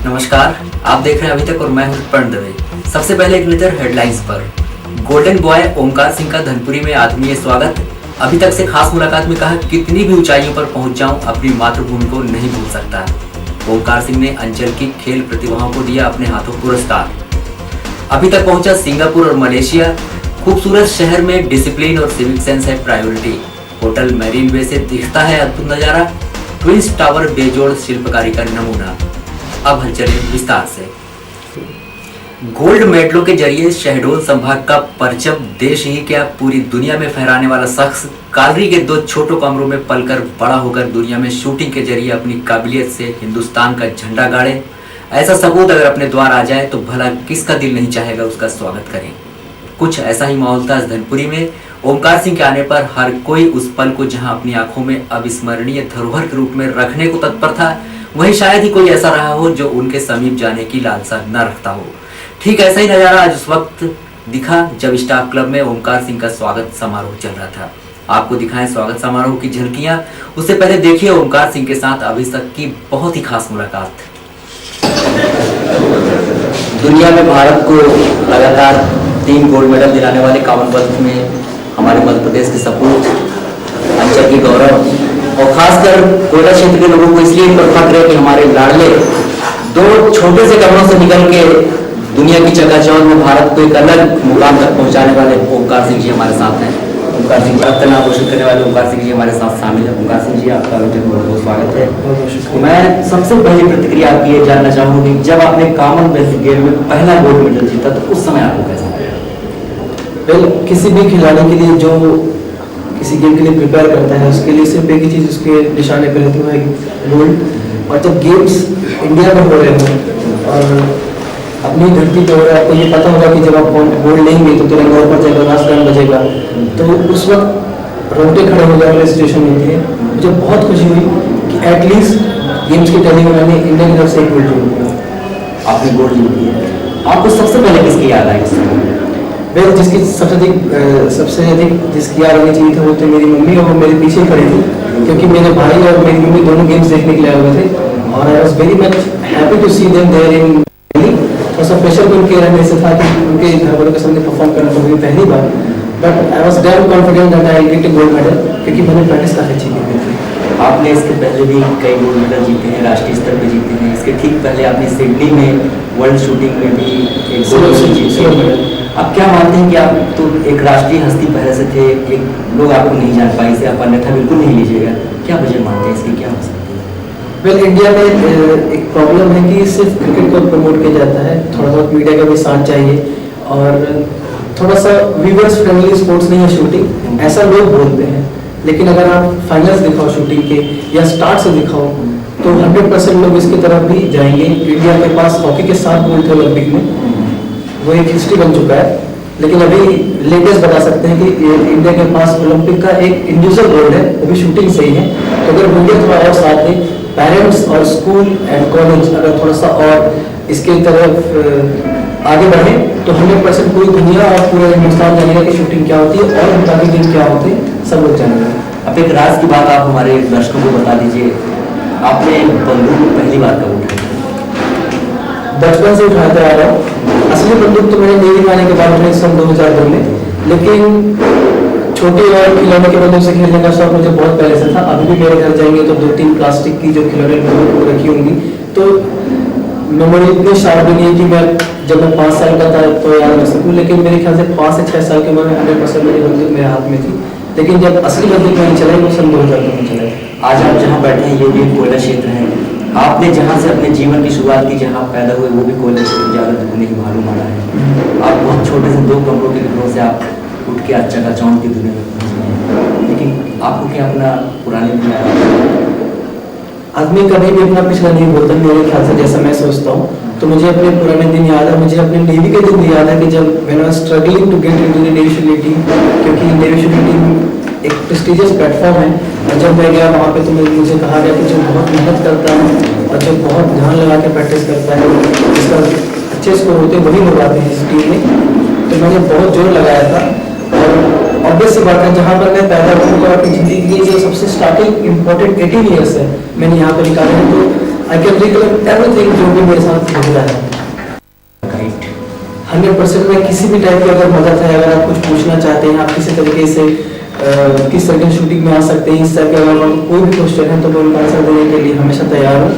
नमस्कार, आप देख रहे हैं अभी तक और मैं हूं पर्ण दवे। सबसे पहले एक नजर हेडलाइंस पर। गोल्डन बॉय ओमकार सिंह का धनपुरी में आत्मीय स्वागत। अभी तक से खास मुलाकात में कहा, कितनी भी ऊंचाइयों पर पहुंच जाऊं, अपनी मातृभूमि को नहीं भूल सकता। ओमकार सिंह ने अंचल की खेल प्रतिभाओं को दिया अपने हाथों पुरस्कार। अभी तक पहुंचा सिंगापुर और मलेशिया। खूबसूरत शहर में डिसिप्लिन और सिविक सेंस है प्रायोरिटी। होटल मैरीन वे से दिखता है अद्भुत नजारा। ट्विंस टावर बेजोड़ शिल्पकारी का नमूना। अब हम चले विस्तार से। गोल्ड मेडलों के जरिए शहडोल संभाग का परचम देश ही क्या पूरी दुनिया में फहराने वाला शख्स, कालरी के 2 छोटों कमरों में पलकर बड़ा होकर दुनिया में शूटिंग के जरिए अपनी काबिलियत से हिंदुस्तान का झंडा गाड़े। ऐसा सबूत अगर अपने द्वार आ जाए तो भला किसका दिल नहीं चाहेगा उसका स्वागत करें। कुछ ऐसा ही माहौल था धनपुरी में। ओमकार सिंह के आने पर हर कोई उस पल को जहां अपनी आंखों में अविस्मरणीय धरोहर के रूप में रखने को तत्पर था, वहीं शायद ही कोई ऐसा रहा हो जो उनके समीप जाने की लालसा न रखता हो। ठीक ऐसा ही नजारा आज उस वक्त दिखा जब स्टाफ क्लब में ओमकार सिंह का स्वागत समारोह चल रहा था। आपको दिखाएं स्वागत समारोह की झलकियां। उससे पहले देखिए ओमकार सिंह के साथ अभी तक की बहुत ही खास मुलाकात। दुनिया में भारत को लगातार 3 गोल्ड मेडल दिलाने वाले कॉमनवेल्थ में हमारे मध्य प्रदेश के सपूत, अंचल की गौरव और खासकर कोयला क्षेत्र के लोगों को इसलिए पर फख्र है कि हमारे लाडले 2 छोटे से कमरों से निकल के दुनिया की चकाचौंध में भारत को एक अलग मुकाम तक पहुंचाने वाले ओमकार सिंह जी हमारे साथ हैं। ओमकार सिंह जी आपका नाम रोशन करने वाले ओमकार सिंह जी हमारे साथ शामिल है। ओमकार सिंह जी आपका बहुत बहुत स्वागत है। मैं सबसे पहली प्रतिक्रिया आपकी ये जानना चाहूंगी, जब आपने कॉमनवेल्थ गेम में पहला गोल्ड मेडल जीता तो उस समय आपको कैसा लगा? किसी भी खिलाड़ी के लिए जो किसी गेम के लिए प्रिपेयर करता है उसके लिए सिर्फ एक ही चीज़ उसके निशाने पर रहती है, गोल्ड। और जब गेम्स इंडिया में हो रहे हैं और अपनी धरती पे हो रहा है, आपको ये पता होगा कि जब आप गोल्ड लेंगे तो तिरंगा ऊपर जाएगा, राष्ट्रगान बजेगा, तो उस वक्त रोंगटे खड़े हो जाने वाली सिचुएशन होती है। मुझे बहुत खुशी हुई कि एटलीस्ट गेम्स की टर्निंग में मैंने इंडिया की तरफ से एक गोल्ड जीत लिया। आपने गोल्ड जीत लिया। आपको सबसे पहले किसकी याद आई? मैं जिसकी सबसे अधिक जिसकी याद आनी चाहिए था वो तो मेरी मम्मी, और वो मेरे पीछे खड़ी थी क्योंकि मेरे भाई और मेरी मम्मी दोनों गेम्स देखने के लिए आए हुए थे और I was very much happy to see them there in Delhi. और सब प्रेशर को उनके रहने से था कि उनके घर वालों के सामने परफॉर्म करना पड़ा पहली बार, but I was damn confident that I get a gold medal क्योंकि मैंने प्रैक्टिस काफी अच्छी की थी। आपने इसके पहले भी कई गोल्ड मेडल जीते हैं, राष्ट्रीय स्तर पे जीते हैं। इसके ठीक पहले आपने सिडनी में वर्ल्ड शूटिंग में भी एक गोल्ड मेडल जीते। आप क्या मानते हैं कि आप तो एक राष्ट्रीय हस्ती पहले से थे, एक लोग आपको नहीं जान पाए, इसे आप अन्यथा बिल्कुल नहीं लीजिएगा, क्या वजह मानते हैं इसकी, क्या हो सकती है? वेल, इंडिया में एक प्रॉब्लम है कि सिर्फ क्रिकेट को प्रमोट किया जाता है, थोड़ा बहुत मीडिया का भी साथ चाहिए और थोड़ा सा व्यूअर्स फ्रेंडली स्पोर्ट्स नहीं है शूटिंग, ऐसा लोग बोलते हैं। लेकिन अगर आप फाइनल्स दिखाओ शूटिंग के या स्टार्ट से दिखाओ तो 100% लोग इसकी तरफ भी जाएंगे। इंडिया के पास हॉकी के 7 गोल्ड थे ओलंपिक में, वो एक हिस्ट्री बन चुका है। लेकिन अभी लेटेस्ट बता सकते हैं कि इंडिया के पास ओलंपिक का एक इंडिविजुअल गोल्ड है, वो भी शूटिंग से ही है। तो अगर मीडिया थोड़ा और साथ दे, पेरेंट्स और स्कूल एंड कॉलेज अगर थोड़ा सा और इसके तरफ आगे बढ़े तो 100% पूरी दुनिया और पूरे हिंदुस्तान जानेगा कि शूटिंग क्या होती है और बाकी गेम क्या होते हैं, सब लोग जानेंगे। अब एक राज की बात आप हमारे दर्शकों को बता दीजिए, आपने बंदूक पहली बार कब उठाई? बचपन से उठाते आ रहा हूँ। असली बंदूक तो मैंने नेवी में आने के बाद उठाई सन 2002 में, लेकिन छोटे और खिलौने के बंदूक से खेलने का शौक मुझे बहुत पहले से था। अभी भी मेरे घर जाएंगे तो 2-3 प्लास्टिक की जो खिलौने बंदूक रखी होंगी। तो मेमोरी इतनी शार्प नहीं है कि मैं जब मैं 5 साल का था तो याद रख सकूँ, लेकिन मेरे ख्याल से 5 से 6 साल की उम्र में 100% मेरी बंदूक मेरे हाथ में थी। लेकिन जब असली बंदूक मैंने चलाई वो सन 2002 में चलाई। आज आप जहाँ बैठे हैं ये भी कोयला क्षेत्र है। आपने जहाँ से अपने जीवन की शुरुआत की, जहाँ पैदा हुए, वो भी कोयला क्षेत्र ज़्यादा होने की मालूम आ रहा है। आप बहुत छोटे से 2 कमरों के घरों से आप उठ के आज चकाचौंध की दुनिया में पहुँच गए हैं। लेकिन आपको क्या अपना पुराने दुनिया, आदमी कभी भी अपना पिछला नहीं बोलता मेरे ख्याल से, जैसा मैं सोचता हूँ। तो मुझे अपने पुराने दिन याद है, मुझे अपने नेवी के दिन याद है कि जब मैंने struggling to get into the navy team, क्योंकि नेवी टीम एक प्रेस्टिजियस प्लेटफॉर्म है। और जब मैं गया वहाँ पे तो मुझे कहा गया कि जो बहुत मेहनत करता है और जो बहुत ध्यान लगा के प्रैक्टिस करता है, जिसका अच्छे स्कोर होते हैं वही लोग आते हैं इस टीम में। तो मैंने बहुत जोर लगाया था और ऑब्वियस सी बात है जहाँ पर मैं पैदा हुआ और अपनी जिंदगी की जो सबसे स्टार्टिंग इम्पोर्टेंट 18 ईयर्स है मैंने यहाँ पर निकाले हैं। तो आई कैन रिकलेक्ट एवरीथिंग जो भी मेरे साथ हो रहा है। 100% में किसी भी टाइप की अगर मदद है, अगर आप कुछ पूछना चाहते हैं, आप किसी तरीके से किस तरह की शूटिंग में आ सकते हैं, इस तरह के अगर कोई भी क्वेश्चन है तो मैं उनका आंसर देने के लिए हमेशा तैयार हूँ।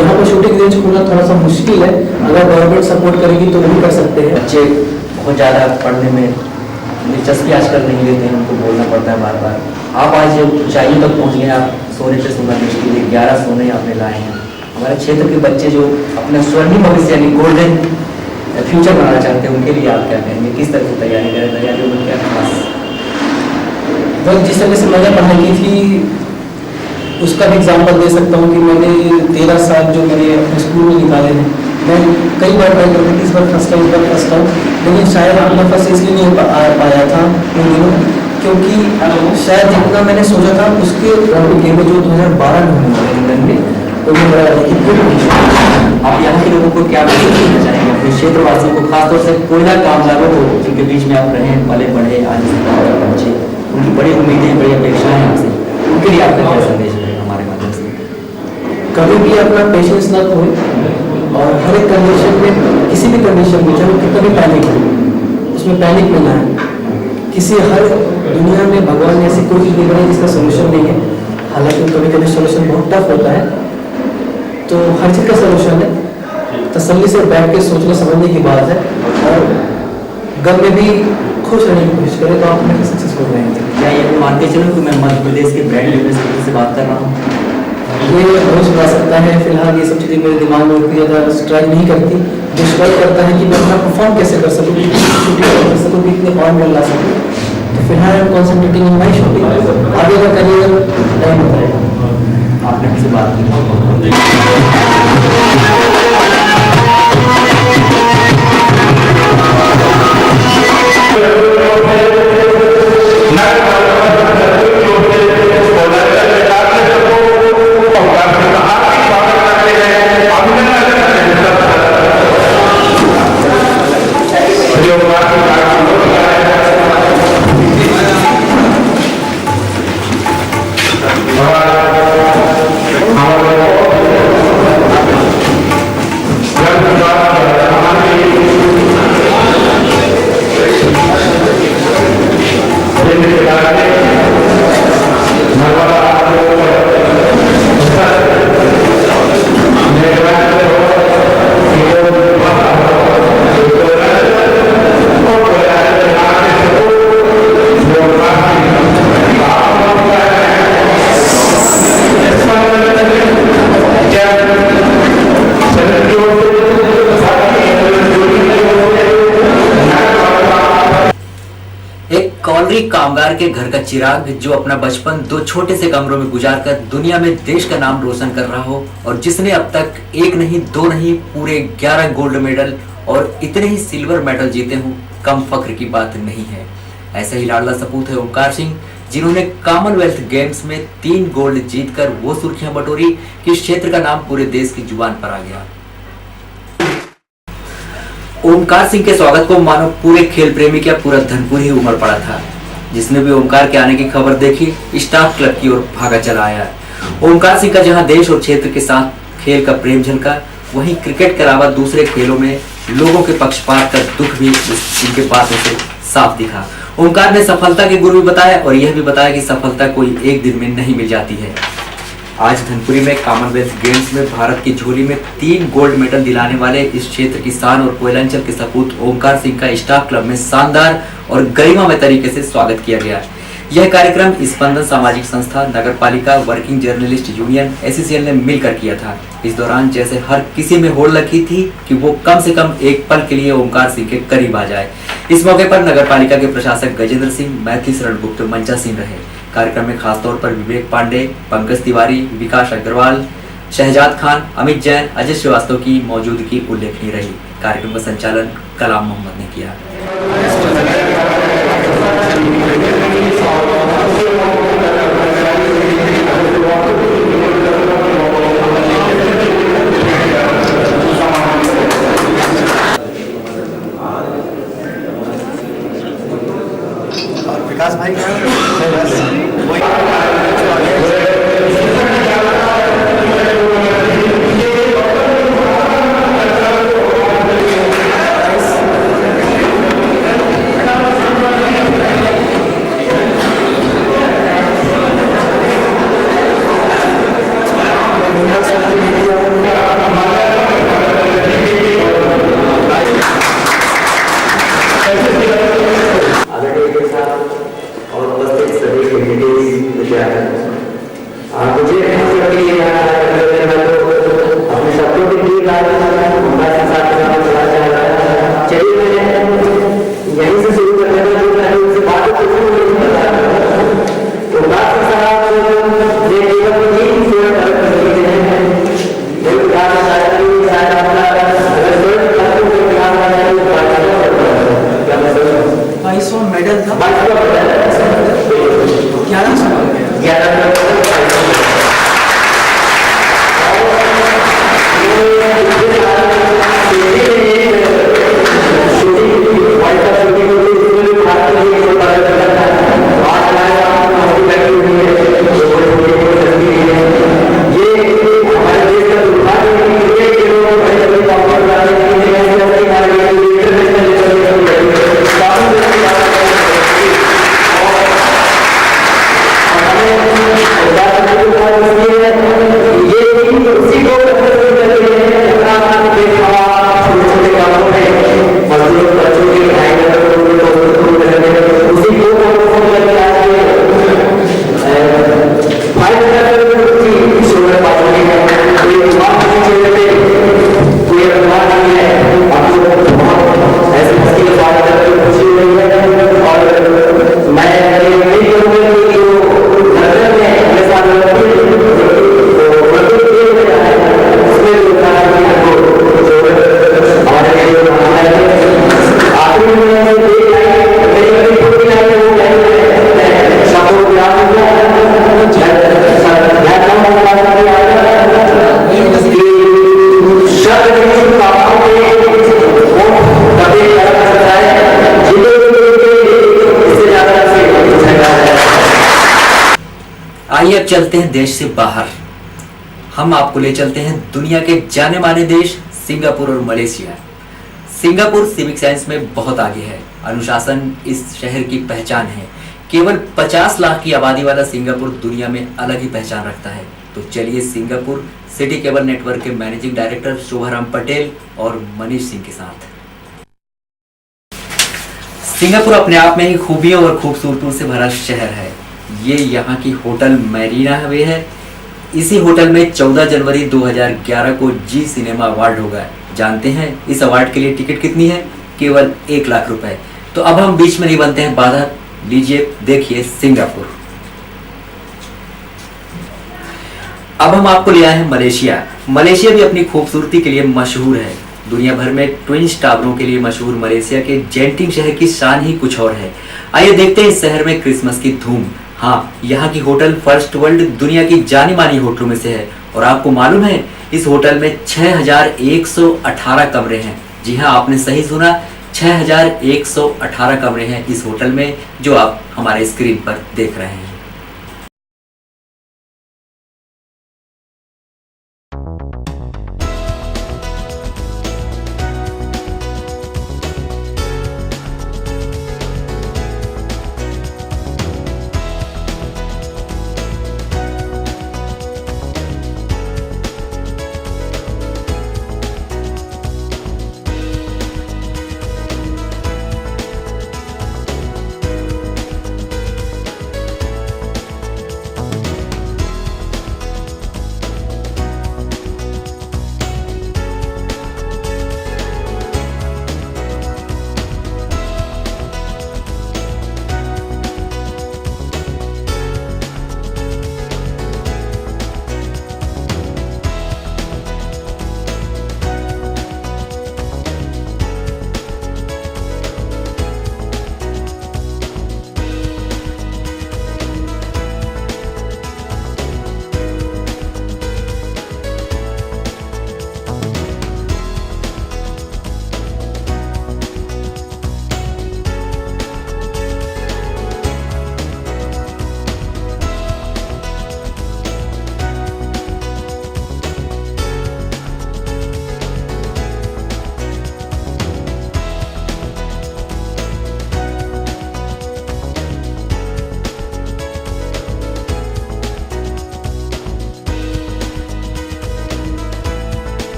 यहाँ पर शूटिंग रेंज खोलना थोड़ा सा मुश्किल है, अगर गवर्नमेंट सपोर्ट करेगी तो वो भी कर सकते हैं। बच्चे बहुत ज़्यादा पढ़ने में दिलचस्पी आजकल नहीं लेते हैं, उनको बोलना पड़ता है बार बार। आप आज ऊंचाइयों तक पहुँच गए, आप सोने पे सोना मुश्किल है, 11 सोने आपने लाए हैं। हमारे क्षेत्र के बच्चे जो अपना स्वर्णिम भविष्य यानी गोल्डन फ्यूचर बनाना चाहते हैं, उनके लिए आप क्या कहेंगे, किस तरह की तैयारी करें, तैयारी में क्या खास? बस जिस तरह से मैंने पढ़ाई की थी उसका भी एग्जाम्पल दे सकता हूँ कि मैंने 13 साल जो मेरे अपने स्कूल में निकाले हैं, मैं कई बार ट्राई करता था, इस बार फर्स्ट टाइम, इस बार फर्स्ट टाइम, लेकिन शायद अपना फर्स्ट इसलिए नहीं पाया था उन दिनों, क्योंकि शायद जितना मैंने सोचा था उसके गेम जो 2012 में होने वाले लंदन में, तो मैं बड़ा आप यहाँ के लोगों को क्या मैसेज देना चाहेंगे, अपने क्षेत्रवासियों को, खासतौर से कोयला कामगारों को जिनके बीच में आप रहे, पले बढ़े, आज बच्चे, उनकी बड़ी उम्मीदें, बड़ी अपेक्षाएं हैं आपसे, उनके लिए आपका क्या संदेश है हमारे माध्यम से? कभी भी अपना पेशेंस न खोए और हर एक कंडीशन में, किसी भी कंडीशन में, चाहे कितना भी पैनिक हो, उसमें पैनिक में ना है। किसी हर दुनिया में भगवान ने ऐसी कोई चीज़ नहीं बनाई जिसका सोल्यूशन नहीं है, हालांकि कभी कभी सोल्यूशन बहुत टफ होता है, तो हर चीज़ का सोल्यूशन है। तसल्ली से बैठ के सोचने समझने की बात है, और गम में भी खुश रहने की कोशिश करें तो आप हमेशा सक्सेसफुल रहेंगे। क्या ये मानते चलो कि मैं मध्य प्रदेश के ब्रांड यूनिवर्सिटी से बात कर रहा हूँ? ये हो सुना सकता है, फिलहाल ये सब चीज़ें मेरे दिमाग में उतनी ज़्यादा स्ट्राइक नहीं करती। जो स्ट्राइक करता है कि मैं अपना परफॉर्म कैसे कर सकूँ, शूटिंग कर सकूँ, कितने पॉइंट में ला सकूँ, तो फिलहाल I am concentrating in my shooting. आगे का करियर टाइम बताएगा। आपने हमसे बात की। कामगार के घर का चिराग जो अपना बचपन दो छोटे से कमरों में गुजारकर दुनिया में देश का नाम रोशन कर रहा हो, और जिसने अब तक एक नहीं, दो नहीं, पूरे 11 गोल्ड मेडल और इतने ही सिल्वर मेडल जीते हों, कम फख्र की बात नहीं है। ऐसा ही लाडला सपूत है ओमकार सिंह, जिन्होंने कॉमनवेल्थ गेम्स में 3 गोल्ड जीतकर वो सुर्खियां बटोरी कि इस क्षेत्र का नाम पूरे देश की जुबान पर आ गया। ओमकार सिंह के स्वागत को मानो पूरे खेल प्रेमी का पूरा धनपुर ही उमड़ पड़ा था। जिसने भी ओमकार के आने की खबर देखी, स्टाफ क्लब की ओर भागा चला आया। ओमकार सिंह का जहां देश और क्षेत्र के साथ खेल का प्रेम झलका, वहीं क्रिकेट के अलावा दूसरे खेलों में लोगों के पक्षपात का दुख भी इनके बातों से साफ दिखा। ओमकार ने सफलता के गुरु भी बताया और यह भी बताया कि सफलता कोई एक दिन में नहीं मिल जाती है। आज धनपुरी में कॉमनवेल्थ गेम्स में भारत की झोली में 3 गोल्ड मेडल दिलाने वाले इस क्षेत्र की शान और कोयलांचल के सपूत ओमकार सिंह का स्टाफ क्लब में शानदार और गरिमामय तरीके से स्वागत किया गया। यह कार्यक्रम स्पंदन सामाजिक संस्था, नगर पालिका, वर्किंग जर्नलिस्ट यूनियन, एसोसिएशन ने मिलकर किया था। इस दौरान जैसे हर किसी में होड़ लगी थी कि वो कम से कम एक पल के लिए ओमकार सिंह के करीब आ जाए। इस मौके पर नगर पालिका के प्रशासक गजेंद्र सिंह, मैथिली शरण गुप्त मंचासीन रहे। कार्यक्रम में खासतौर पर विवेक पांडे, पंकज तिवारी, विकास अग्रवाल, शहजाद खान, अमित जैन, अजय श्रीवास्तव की मौजूदगी उल्लेखनीय रही। कार्यक्रम का संचालन कलाम मोहम्मद ने किया। विकास भाई का आइए अब चलते हैं देश से बाहर। हम आपको ले चलते हैं दुनिया के जाने माने देश सिंगापुर और मलेशिया। सिंगापुर सिविक साइंस में बहुत आगे है। अनुशासन इस शहर की पहचान है। केवल 50 लाख की आबादी वाला सिंगापुर दुनिया में अलग ही पहचान रखता है। तो चलिए सिंगापुर सिटी केबल नेटवर्क के मैनेजिंग डायरेक्टर शोभाराम पटेल और मनीष सिंह के साथ। सिंगापुर अपने आप में ही खूबियों और खूबसूरतियों से भरा शहर है। ये यहाँ की होटल मैरीना वे है। इसी होटल में 14 जनवरी 2011 को जी सिनेमा अवार्ड होगा। जानते हैं इस अवार्ड के लिए टिकट कितनी है? केवल 1 लाख रुपए। तो अब हम बीच में नहीं बनते हैं बाधा, लीजिए देखिए सिंगापुर। अब हम आपको ले आए हैं मलेशिया। मलेशिया भी अपनी खूबसूरती के लिए मशहूर है। दुनिया भर में ट्विंस टावरों के लिए मशहूर मलेशिया के जेंटिंग शहर की शान ही कुछ और है। आइए देखते हैं इस शहर में क्रिसमस की धूम। हाँ, यहाँ की होटल फर्स्ट वर्ल्ड दुनिया की जानी मानी होटलों में से है। और आपको मालूम है इस होटल में 6118 कमरे हैं। जी हाँ, आपने सही सुना, 6118 कमरे हैं इस होटल में, जो आप हमारे स्क्रीन पर देख रहे हैं।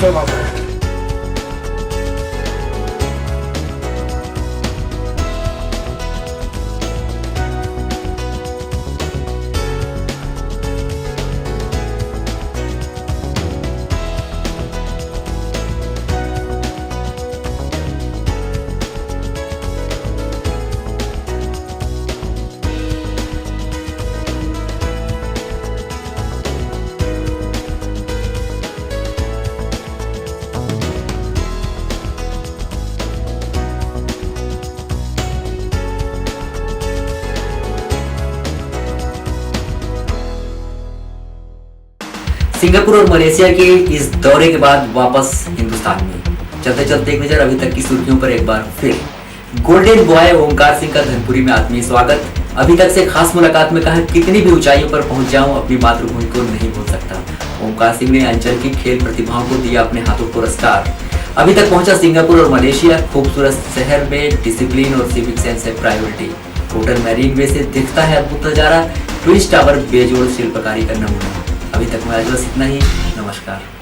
अच्छा मामला है। सिंगापुर और मलेशिया के इस दौरे के बाद वापस हिंदुस्तान में चलते चलते एक नजर अभी तक की सुर्खियों पर एक बार फिर। गोल्डन बॉय ओमकार सिंह का धनपुरी में आत्मीय स्वागत। अभी तक से खास मुलाकात में कहा कितनी भी ऊंचाइयों पर पहुंच जाऊं अपनी मातृभूमि को नहीं भूल सकता। ओमकार सिंह ने अंचल की खेल प्रतिभाओं को दिया अपने हाथों पुरस्कार। अभी तक पहुंचा सिंगापुर और मलेशिया। खूबसूरत शहर में डिसिप्लिन और सिविक सेंस है प्रायोरिटी। होटल मैरिन वे से दिखता है अद्भुत नजारा। ट्विन टावर बेजोड़ शिल्पकारी का नमूना। अभी तक मैं आज बस इतना ही। नमस्कार।